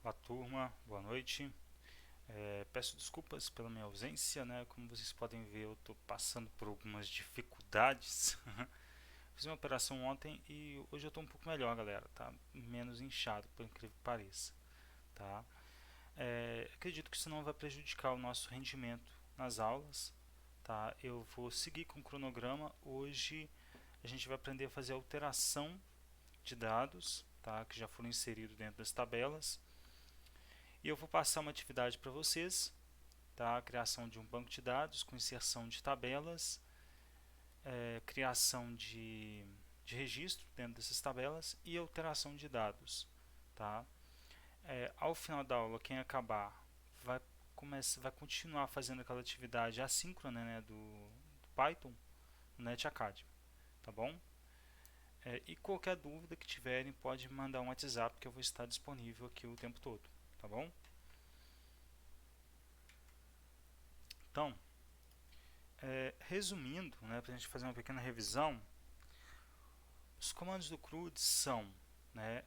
Olá turma, boa noite. Peço desculpas pela minha ausência, né? Como vocês podem ver, eu estou passando por algumas dificuldades. Fiz uma operação ontem e hoje eu estou um pouco melhor, galera. Tá menos inchado, por incrível que pareça. Tá? Acredito que isso não vai prejudicar o nosso rendimento nas aulas. Tá? Eu vou seguir com o cronograma. Hoje a gente vai aprender a fazer alteração de dados, tá? Que já foram inseridos dentro das tabelas. E eu vou passar uma atividade para vocês, tá? A criação de um banco de dados com inserção de tabelas, criação de registro dentro dessas tabelas e alteração de dados. Tá? Ao final da aula, quem acabar vai continuar fazendo aquela atividade assíncrona, né, do Python no Net Academy. Tá bom? E qualquer dúvida que tiverem, pode me mandar um WhatsApp que eu vou estar disponível aqui o tempo todo. Tá bom? Então, resumindo, né, para a gente fazer uma pequena revisão, os comandos do CRUD são, né,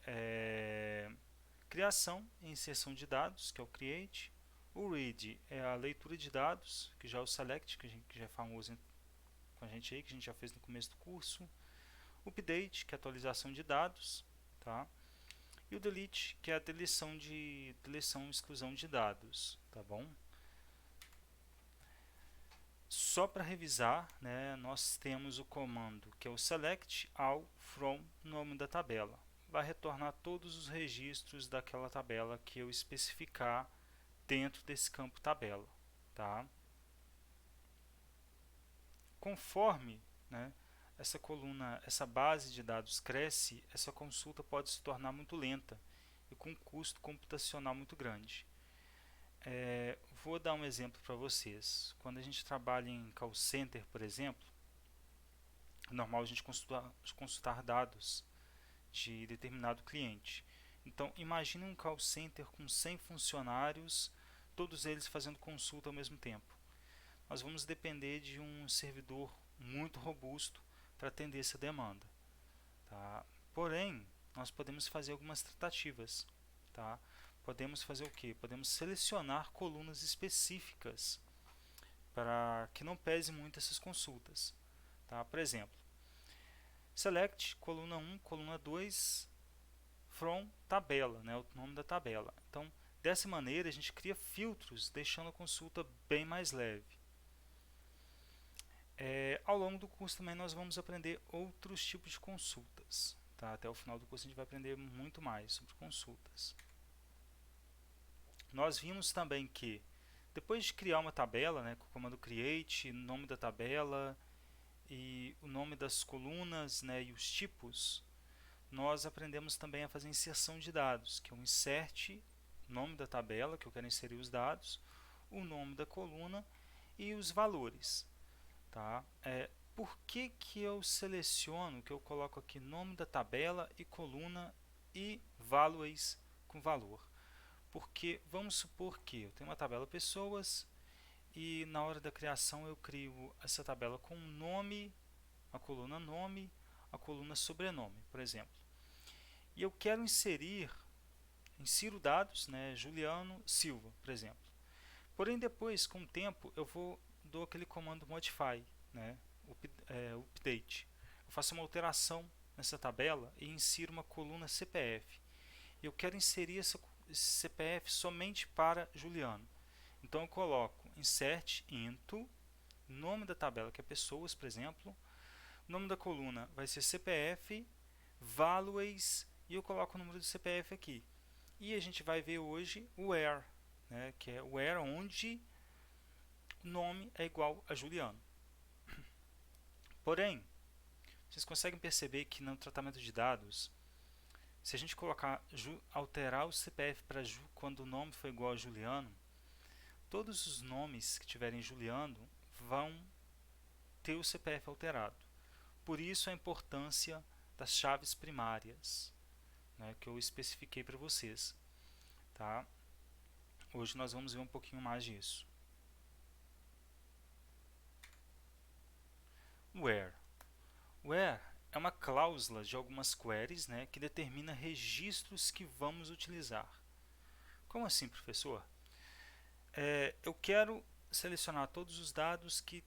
criação e inserção de dados, que é o create. O read é a leitura de dados, que já é o select, que já é famoso com a gente aí, que a gente já fez no começo do curso. O update, que é a atualização de dados, tá? E o delete, que é a deleção e exclusão de dados, tá bom? Só para revisar, né, nós temos o comando que é o select all from nome da tabela. Vai retornar todos os registros daquela tabela que eu especificar dentro desse campo tabela. Tá? Conforme, né, essa coluna, essa base de dados cresce, essa consulta pode se tornar muito lenta e com um custo computacional muito grande. Vou dar um exemplo para vocês. Quando a gente trabalha em call center, por exemplo, é normal a gente consultar dados de determinado cliente. Então, imagine um call center com 100 funcionários, todos eles fazendo consulta ao mesmo tempo. Nós vamos depender de um servidor muito robusto para atender essa demanda. Tá? Porém, nós podemos fazer algumas tratativas. Tá? Podemos fazer o que? Podemos selecionar colunas específicas para que não pese muito essas consultas. Tá? Por exemplo, select coluna 1, coluna 2 from tabela, né, o nome da tabela. Então, dessa maneira, a gente cria filtros, deixando a consulta bem mais leve. Ao longo do curso também nós vamos aprender outros tipos de consultas. Tá? Até o final do curso a gente vai aprender muito mais sobre consultas. Nós vimos também que depois de criar uma tabela, né, com o comando create, nome da tabela e o nome das colunas, né, e os tipos, nós aprendemos também a fazer inserção de dados, que é o insert, nome da tabela que eu quero inserir os dados, o nome da coluna e os valores. Tá? Por que eu seleciono, que eu coloco aqui nome da tabela e coluna e values com valor? Porque vamos supor que eu tenho uma tabela pessoas e na hora da criação eu crio essa tabela com nome, a coluna sobrenome, por exemplo. E eu quero insiro dados, né, Juliano Silva, por exemplo. Porém depois, com o tempo, dou aquele comando modify, né, update. Eu faço uma alteração nessa tabela e insiro uma coluna CPF. Eu quero inserir esse CPF somente para Juliano. Então eu coloco insert into, nome da tabela que é pessoas, por exemplo, o nome da coluna vai ser CPF, values e eu coloco o número do CPF aqui. E a gente vai ver hoje o where, né, que é o where onde o nome é igual a Juliano. Porém, vocês conseguem perceber que no tratamento de dados, se a gente alterar o CPF para Ju quando o nome for igual a Juliano, todos os nomes que tiverem Juliano vão ter o CPF alterado. Por isso a importância das chaves primárias, né, que eu especifiquei para vocês. Tá? Hoje nós vamos ver um pouquinho mais disso. Where. Where é uma cláusula de algumas queries, né, que determina registros que vamos utilizar. Como assim, professor? Eu quero selecionar todos os dados que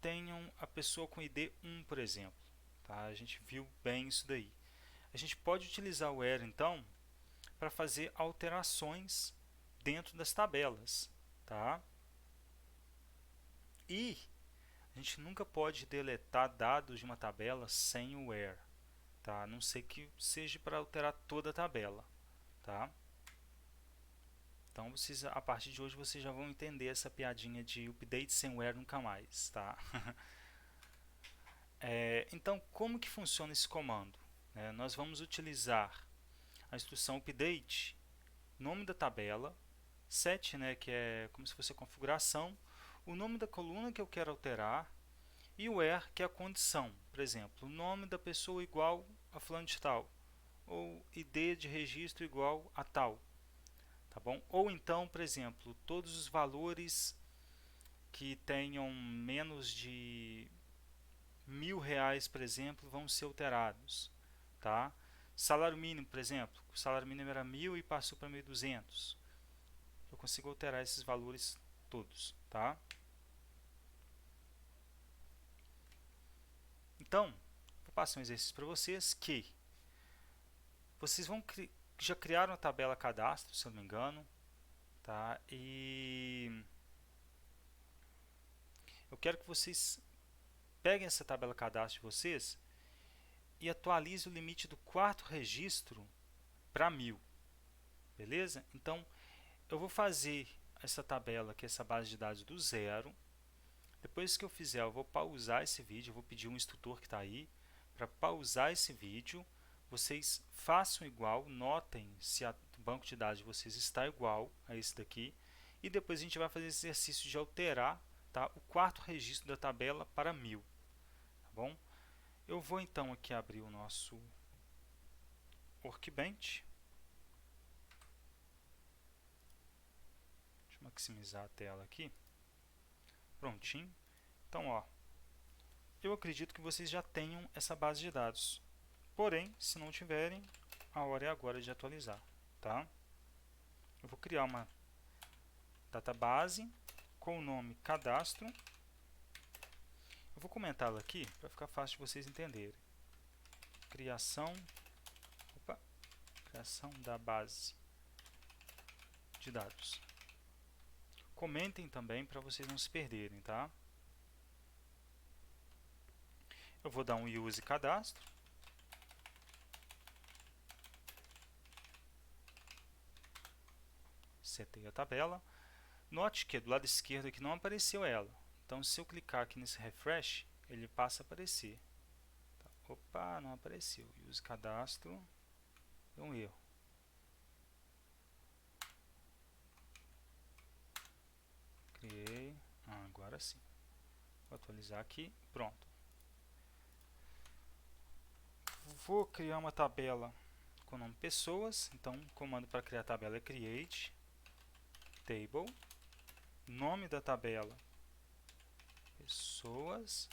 tenham a pessoa com ID 1, por exemplo. Tá? A gente viu bem isso daí. A gente pode utilizar o where, então, para fazer alterações dentro das tabelas. Tá? E a gente nunca pode deletar dados de uma tabela sem o where. Tá? A não ser que seja para alterar toda a tabela. Tá? Então, a partir de hoje, vocês já vão entender essa piadinha de update sem where nunca mais. Tá? Então, como que funciona esse comando? Nós vamos utilizar a instrução update, nome da tabela, set, que é como se fosse a configuração, o nome da coluna que eu quero alterar e o where, que é a condição. Por exemplo, o nome da pessoa igual a fulano de tal, ou ID de registro igual a tal. Tá bom? Ou então, por exemplo, todos os valores que tenham menos de R$ 1.000, por exemplo, vão ser alterados. Tá? Salário mínimo, por exemplo, o salário mínimo era 1.000 e passou para 1.200. Eu consigo alterar esses valores todos. Tá? Então, vou passar um exercício para vocês que vocês já criaram a tabela cadastro, se eu não me engano. Tá? E eu quero que vocês peguem essa tabela cadastro de vocês e atualize o limite do quarto registro para 1.000. Beleza? Então, eu vou fazer essa tabela aqui, essa base de dados do zero. Depois que eu fizer, eu vou pausar esse vídeo, eu vou pedir um instrutor que está aí para pausar esse vídeo. Vocês façam igual, notem se o banco de dados de vocês está igual a esse daqui. E depois a gente vai fazer esse exercício de alterar, tá, o quarto registro da tabela para 1.000. Tá bom? Eu vou então aqui abrir o nosso Workbench. Deixa eu maximizar a tela aqui. Prontinho. Então, ó, eu acredito que vocês já tenham essa base de dados. Porém, se não tiverem, a hora é agora de atualizar, tá? Eu vou criar uma database com o nome cadastro. Eu vou comentá-la aqui para ficar fácil de vocês entenderem. Criação da base de dados. Comentem também para vocês não se perderem, tá? Eu vou dar um use cadastro. Setei a tabela. Note que do lado esquerdo aqui não apareceu ela. Então, se eu clicar aqui nesse refresh, ele passa a aparecer. Tá. Opa, não apareceu. Use cadastro. Deu um erro. Criei. Agora sim. Vou atualizar aqui. Pronto. Vou criar uma tabela com o nome pessoas. Então, o comando para criar a tabela é create table. Nome da tabela pessoas.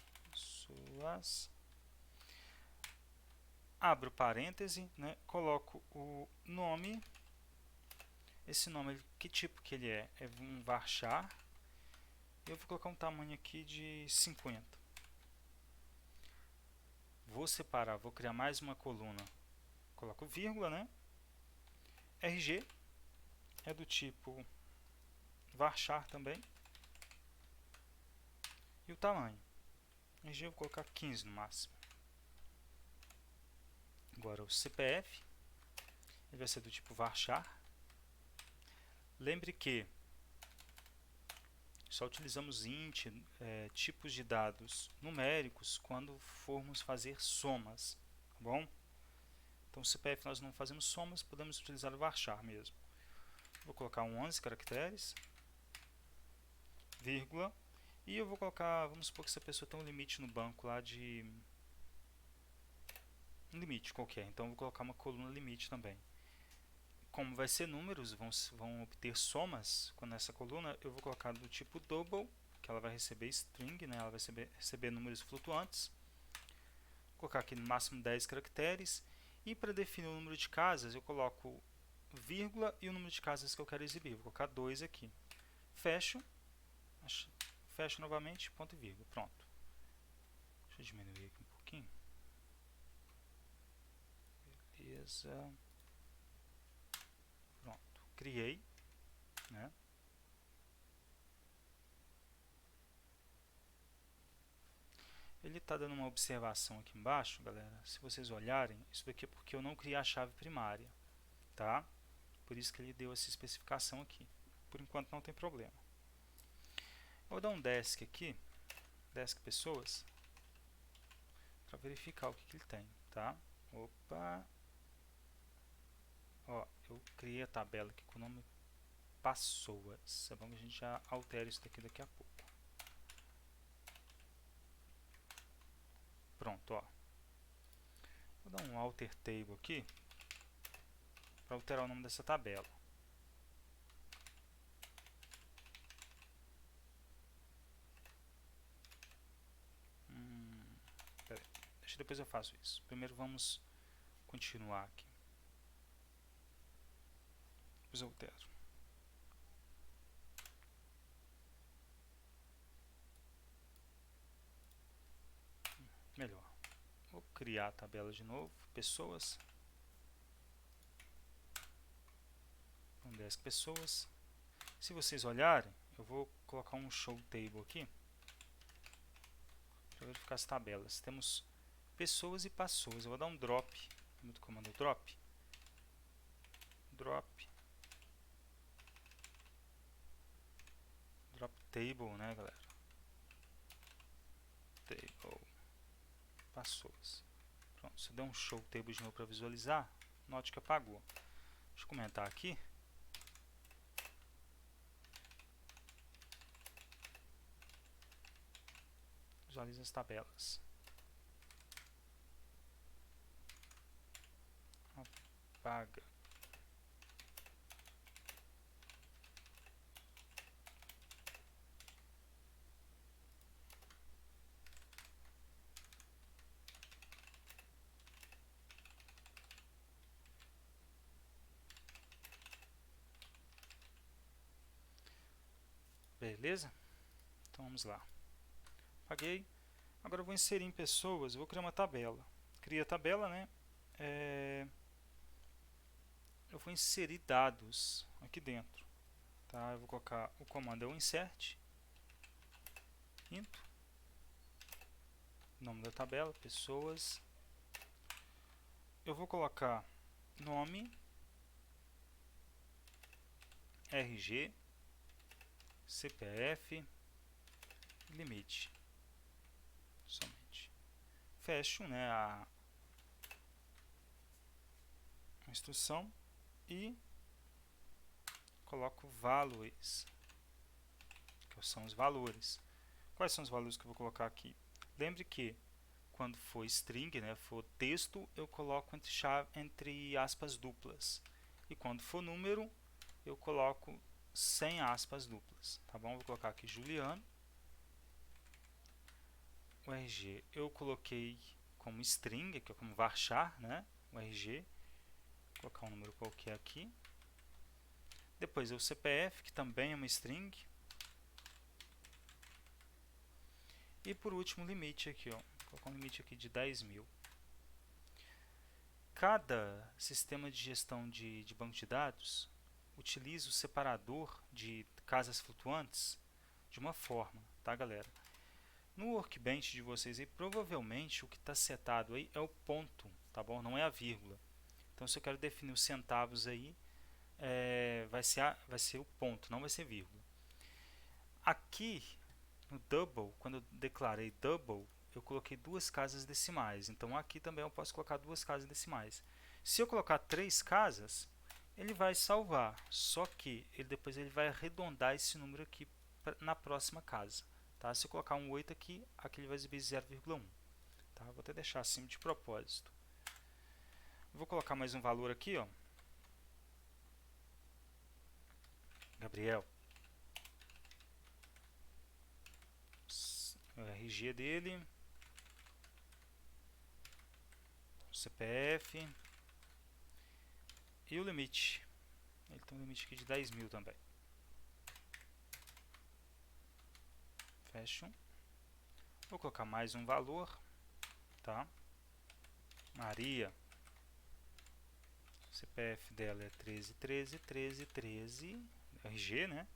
Abro parêntese, coloco o nome. Esse nome, que tipo que ele é? É um varchar. Eu vou colocar um tamanho aqui de 50. Vou separar, vou criar mais uma coluna. Coloco vírgula, RG é do tipo varchar também. E o tamanho. RG eu vou colocar 15 no máximo. Agora o CPF, ele vai ser do tipo varchar. Lembre que só utilizamos int, tipos de dados numéricos, quando formos fazer somas. Tá bom? Então, o CPF nós não fazemos somas, podemos utilizar o varchar mesmo. Vou colocar 11 caracteres, vírgula, e eu vou colocar, vamos supor que essa pessoa tem um limite no banco lá de um limite qualquer, então eu vou colocar uma coluna limite também. Como vai ser números, vão obter somas com essa coluna, eu vou colocar do tipo double, que ela vai receber string, ela vai receber números flutuantes. Vou colocar aqui no máximo 10 caracteres. E para definir o número de casas, eu coloco vírgula e o número de casas que eu quero exibir. Vou colocar 2 aqui. Fecho. Fecho novamente, ponto e vírgula. Pronto. Deixa eu diminuir aqui um pouquinho. Beleza. Pronto. Criei, né? Ele está dando uma observação aqui embaixo, galera. Se vocês olharem, isso daqui é porque eu não criei a chave primária, tá? Por isso que ele deu essa especificação aqui. Por enquanto não tem problema. Eu vou dar um desk aqui, desk pessoas, para verificar o que ele tem, tá? Opa! Ó, eu criei a tabela aqui com o nome pessoas. É bom que a gente já altere isso daqui a pouco. Pronto, ó. Vou dar um alter table aqui para alterar o nome dessa tabela. Pera aí, deixa depois eu faço isso. Primeiro vamos continuar aqui. Depois eu altero. Melhor. Vou criar a tabela de novo. Pessoas. Um desk pessoas. Se vocês olharem, eu vou colocar um show table aqui para verificar as tabelas. Temos pessoas e pessoas. Eu vou dar um drop no comando drop. Drop table, né, galera? Table pessoas. Pronto, se eu der um show table de novo para visualizar, note que apagou. Deixa eu comentar aqui. Visualiza as tabelas. Apaga. Beleza? Então vamos lá. Apaguei. Agora eu vou inserir em pessoas, eu vou criar uma tabela. Cria a tabela, né? Eu vou inserir dados aqui dentro. Tá? Eu vou colocar o comando é o insert. Into. Nome da tabela, pessoas. Eu vou colocar nome, RG, CPF, limite. Somente. Fecho, né, a instrução e coloco values, que são os valores. Quais são os valores que eu vou colocar aqui? Lembre que quando for string, né, for texto, eu coloco entre aspas duplas. E quando for número, eu coloco sem aspas duplas. Tá bom? Vou colocar aqui Juliano. O RG eu coloquei como string, aqui como varchar, né? O RG. Vou colocar um número qualquer aqui. Depois é o CPF, que também é uma string. E por último o limite aqui, ó. Vou colocar um limite aqui de 10.000. Cada sistema de gestão de banco de dados utiliza o separador de casas flutuantes de uma forma, tá, galera? No workbench de vocês aí, provavelmente o que está setado aí é o ponto, tá bom? Não é a vírgula. Então, se eu quero definir os centavos aí, vai ser o ponto, não vai ser vírgula. Aqui no double, quando eu declarei double, eu coloquei 2 casas decimais. Então, aqui também eu posso colocar 2 casas decimais. Se eu colocar 3 casas, ele vai salvar, só que depois ele vai arredondar esse número aqui na próxima casa. Tá? Se eu colocar um 8 aqui, aqui ele vai exibir 0,1. Tá? Vou até deixar assim de propósito. Vou colocar mais um valor aqui, ó. Gabriel. O RG dele. O CPF. E o limite. Ele tem um limite aqui de 10 mil também. Fecho. Vou colocar mais um valor, tá? Maria. O CPF dela é 13131313, RG, né?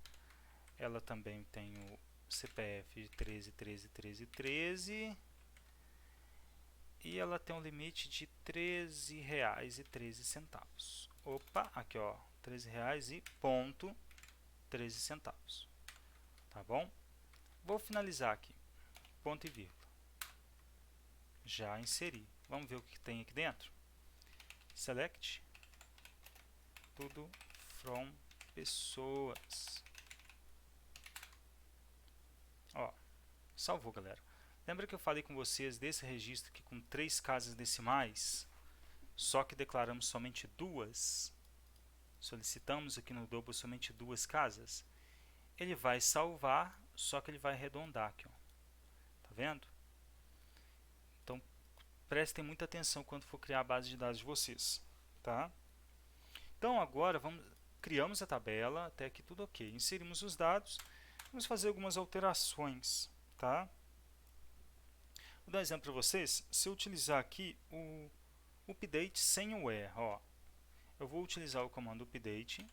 Ela também tem o CPF de 13131313 e ela tem um limite de R$13,13. Opa, aqui ó, R$13,13, tá bom? Vou finalizar aqui, ponto e vírgula. Já inseri. Vamos ver o que tem aqui dentro. Select tudo from pessoas. Ó, salvou, galera. Lembra que eu falei com vocês desse registro aqui com 3 casas decimais, só que declaramos somente 2? Solicitamos aqui no Double somente 2 casas? Ele vai salvar, só que ele vai arredondar aqui, ó. Tá vendo? Então, prestem muita atenção quando for criar a base de dados de vocês, tá? Então, agora criamos a tabela, até aqui tudo ok. Inserimos os dados, vamos fazer algumas alterações, tá? Vou dar um exemplo para vocês. Se eu utilizar aqui o update sem o where, ó, eu vou utilizar o comando update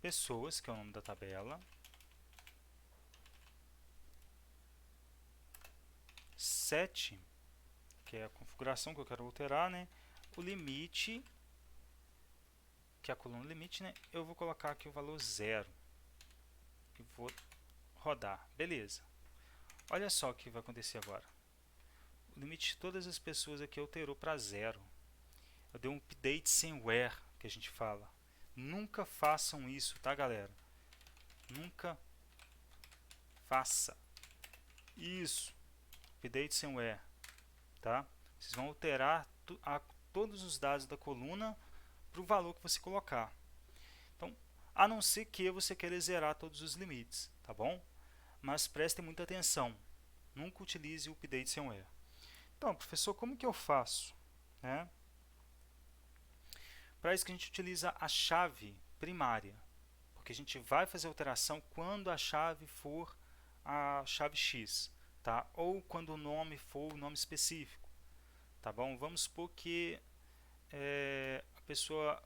pessoas, que é o nome da tabela, 7, que é a configuração que eu quero alterar, né? O limite, que é a coluna limite, né? Eu vou colocar aqui o valor 0 e vou rodar. Beleza. Olha só o que vai acontecer agora. O limite de todas as pessoas aqui alterou para 0. Eu dei um update sem where, que a gente fala. Nunca façam isso, tá, galera? Nunca faça isso. Update sem where, tá? Vocês vão alterar todos os dados da coluna para o valor que você colocar. Então, a não ser que você queira zerar todos os limites, tá bom? Mas prestem muita atenção. Nunca utilize o update sem where. Então, professor, como que eu faço, né? Para isso que a gente utiliza a chave primária, porque a gente vai fazer alteração quando a chave for a chave X, tá? Ou quando o nome for o nome específico, tá bom? Vamos supor que a pessoa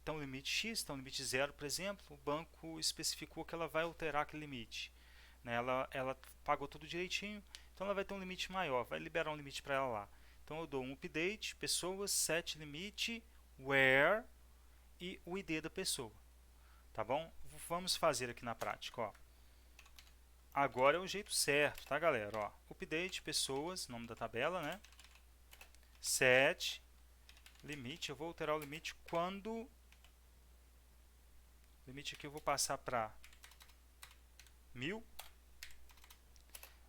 tem um limite X, tem um limite 0, por exemplo, o banco especificou que ela vai alterar aquele limite, né? Ela pagou tudo direitinho, então ela vai ter um limite maior, vai liberar um limite para ela lá. Então eu dou um update, pessoas, set limite, where e o ID da pessoa, tá bom? Vamos fazer aqui na prática, ó. Agora é o jeito certo, tá, galera? Ó, update, pessoas, nome da tabela, né? Set limite, eu vou alterar o limite quando... O limite aqui eu vou passar para 1000.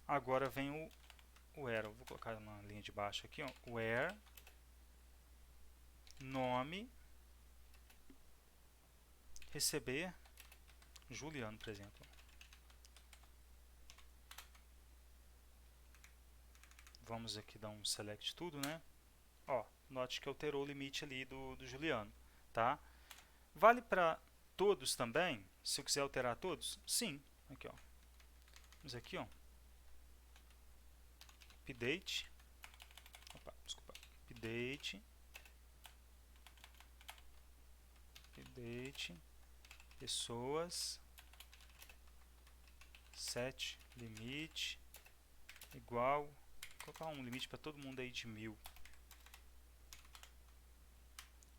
Agora vem o where, eu vou colocar uma linha de baixo aqui, ó. Where, nome, receber, Juliano, por exemplo. Vamos aqui dar um select tudo, né? Ó, note que alterou o limite ali do Juliano, tá? Vale para todos também? Se eu quiser alterar todos? Sim. Aqui, ó. Vamos aqui, ó. Update. Opa, desculpa. Update. Update. Pessoas. Set limite igual. Vou colocar um limite para todo mundo aí de 1000.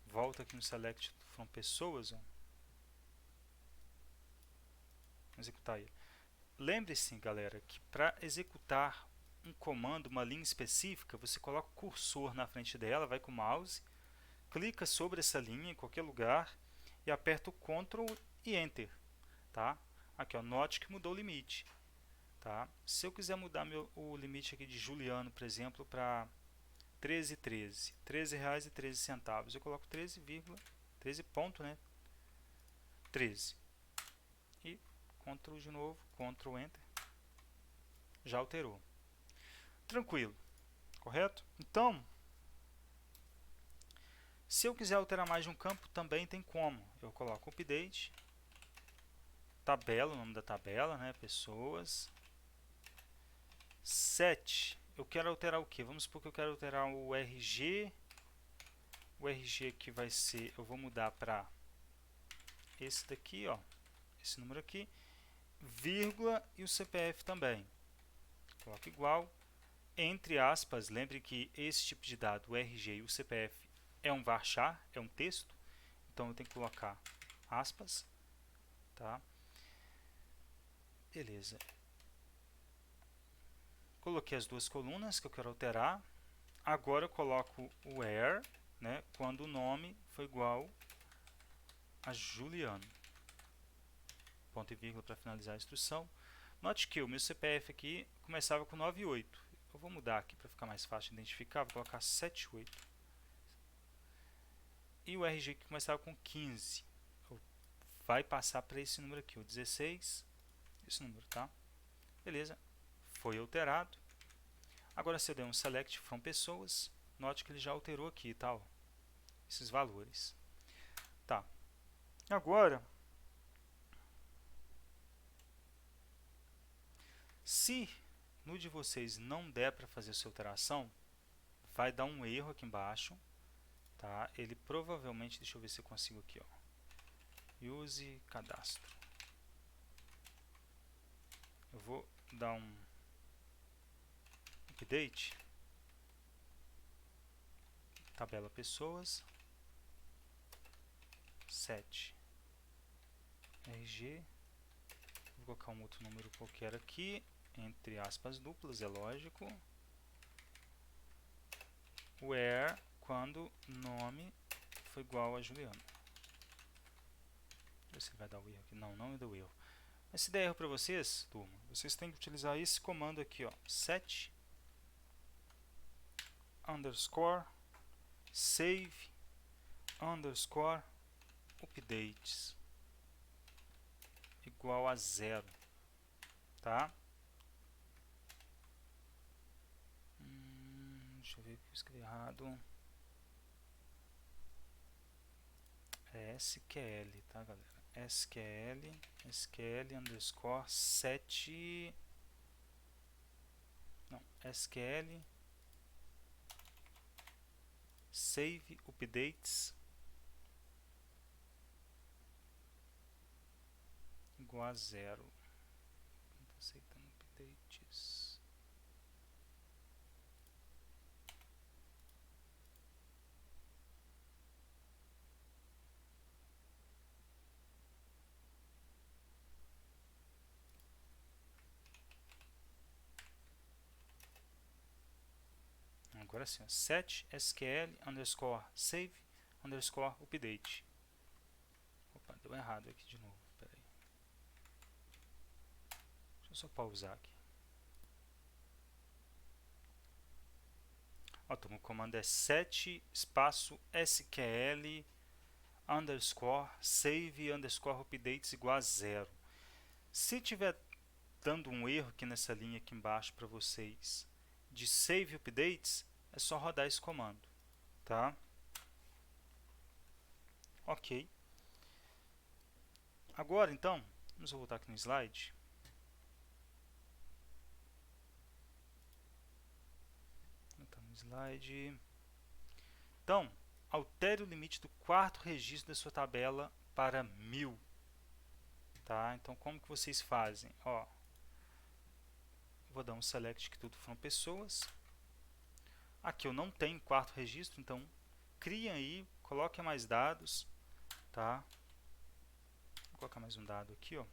Volta aqui no select from pessoas, ó. Vamos executar ele. Lembre-se, galera, que para executar um comando, uma linha específica, você coloca o cursor na frente dela, vai com o mouse, clica sobre essa linha em qualquer lugar e aperta o Ctrl e Enter, tá? Aqui, ó, note que mudou o limite, tá? Se eu quiser mudar o limite aqui de Juliano, por exemplo, para 13,13, R$13,13, eu coloco 13 ponto, né? 13 e Ctrl de novo, Ctrl Enter, já alterou. Tranquilo. correto? Então, se eu quiser alterar mais de um campo, também tem como. Eu coloco update, tabela, o nome da tabela, né? Pessoas. Set, eu quero alterar o que? Vamos supor que eu quero alterar o RG. O RG que vai ser, eu vou mudar para esse daqui, ó, esse número aqui, vírgula e o CPF também. Coloco igual, entre aspas, lembre que esse tipo de dado, o RG e o CPF, é um varchar, é um texto, então eu tenho que colocar aspas, tá? Beleza. Coloquei as duas colunas que eu quero alterar. Agora eu coloco o where, né, quando o nome for igual a Juliano. Ponto e vírgula para finalizar a instrução. Note que o meu CPF aqui começava com 98. Eu vou mudar aqui para ficar mais fácil de identificar, vou colocar 78. E o RG que começava com 15. Vai passar para esse número aqui, o 16. Esse número, tá? Beleza. Foi alterado. Agora, se eu der um select from pessoas, note que ele já alterou aqui, tá? Esses valores. Tá. Agora, se no de vocês não der para fazer essa alteração, vai dar um erro aqui embaixo, tá? Ele provavelmente, deixa eu ver se eu consigo aqui, ó. Use cadastro. Eu vou dar um update, tabela pessoas, set RG, vou colocar um outro número qualquer aqui, entre aspas duplas, é lógico, where, quando nome for igual a Juliano. Deixa eu ver se vai dar o erro aqui. Não, não deu erro. Mas se der erro para vocês, turma, vocês têm que utilizar esse comando aqui, ó, set underscore save underscore updates igual a 0, tá? Deixa eu ver o que eu escrevi errado. É SQL, tá, galera? SQL underscore set. Não, SQL save updates igual a 0. Não está aceitando updates. Agora sim, ó, set SQL underscore save underscore update. Opa, deu errado aqui de novo. Pera aí. Deixa eu só pausar aqui. Ó, o comando é set espaço SQL underscore save underscore updates igual a 0. Se tiver dando um erro aqui nessa linha aqui embaixo para vocês de save updates, é só rodar esse comando, tá? Ok. Agora então, vamos voltar aqui no slide. Tá no slide. Então, altere o limite do quarto registro da sua tabela para 1000. Tá? Então, como que vocês fazem? Ó, vou dar um select que tudo foram pessoas. Aqui eu não tenho quarto registro, então criem aí, coloquem mais dados, tá? Vou colocar mais um dado aqui, ó.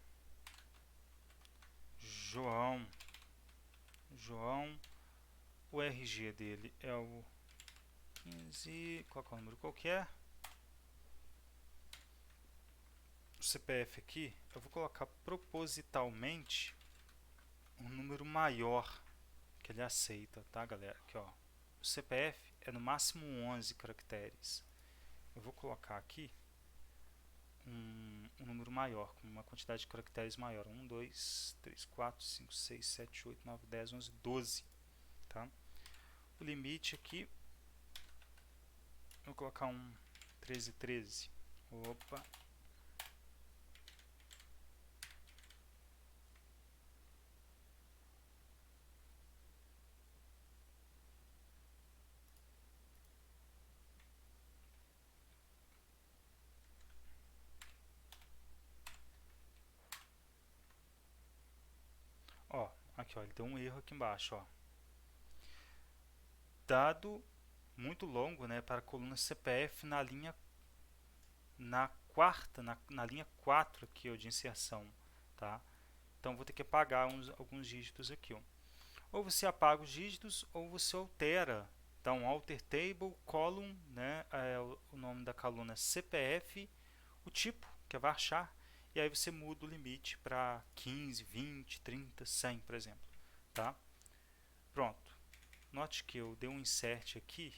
João, o RG dele é o 15, colocar um número qualquer. O CPF aqui, eu vou colocar propositalmente um número maior que ele aceita, tá, galera? Aqui, ó. O CPF é no máximo 11 caracteres. Eu vou colocar aqui um número maior, com uma quantidade de caracteres maior. 1, 2, 3, 4, 5, 6, 7, 8, 9, 10, 11, 12. Tá? o limite aqui, vou colocar um 13, 13. Opa. Ó, aqui, ó, ele deu um erro aqui embaixo, ó. Dado muito longo, né, para a coluna CPF na linha na linha 4 aqui, ó, de inserção, tá? Então vou ter que apagar alguns dígitos aqui, ó. Ou você apaga os dígitos ou você altera, dá um alter table column, né, o nome da coluna CPF, o tipo, que é varchar, e aí você muda o limite para 15, 20, 30, 100, por exemplo, tá? Pronto. Note que eu dei um insert aqui,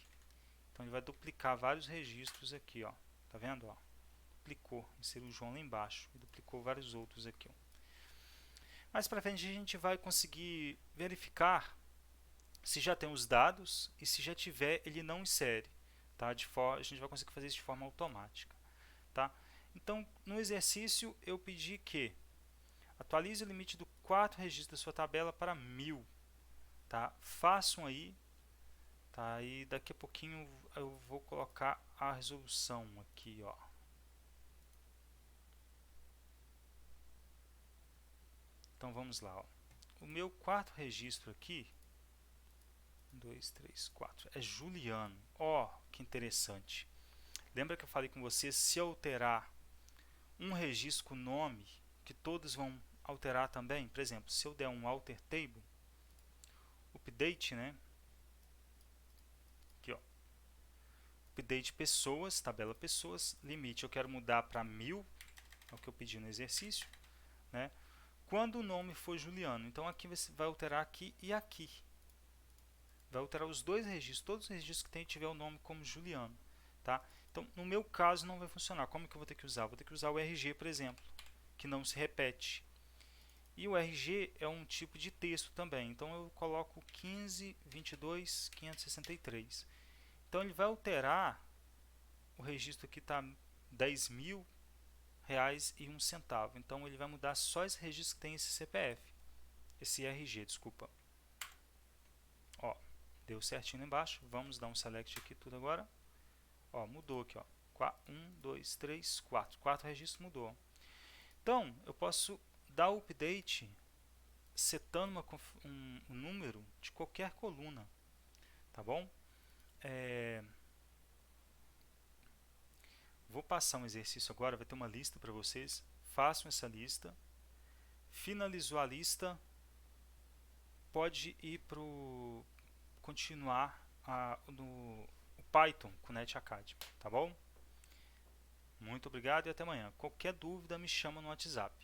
então ele vai duplicar vários registros aqui, ó. Tá vendo, ó? Duplicou, inseriu o João lá embaixo e duplicou vários outros aqui, ó. Mais para frente a gente vai conseguir verificar se já tem os dados e se já tiver, ele não insere, tá? A gente vai conseguir fazer isso de forma automática, tá? Então, no exercício eu pedi que atualize o limite do quarto registro da sua tabela para 1000, tá? Façam aí, tá? E daqui a pouquinho eu vou colocar a resolução aqui, ó. Então vamos lá, ó. O meu quarto registro aqui, 1, 2, 3, 4, é Juliano. Ó, que interessante. Lembra que eu falei com você, se alterar um registro com nome, que todos vão alterar também? Por exemplo, se eu der um alter table, update, né? Aqui, ó. Update pessoas, tabela pessoas, limite eu quero mudar para 1000, é o que eu pedi no exercício, né? Quando o nome for Juliano, então aqui você vai alterar aqui e aqui. Vai alterar os dois registros, todos os registros que tem tiver o nome como Juliano, tá? Então, no meu caso não vai funcionar. Como que eu vou ter que usar? Vou ter que usar o RG, por exemplo, que não se repete. E o RG é um tipo de texto também. Então eu coloco 15, 22, 563. Então ele vai alterar, o registro aqui está R$10.000,01. Então ele vai mudar só esse registro que tem esse CPF, esse RG, desculpa. Ó, deu certinho lá embaixo. Vamos dar um select aqui tudo agora. Ó, mudou aqui, ó. 1, 2, 3, 4. 4 registros mudou. Então, eu posso dar o update setando um número de qualquer coluna, tá bom? Vou passar um exercício agora, vai ter uma lista para vocês. Façam essa lista. Finalizou a lista, pode ir para continuar no Python com NetAcademy, tá bom? Muito obrigado e até amanhã. Qualquer dúvida me chama no WhatsApp.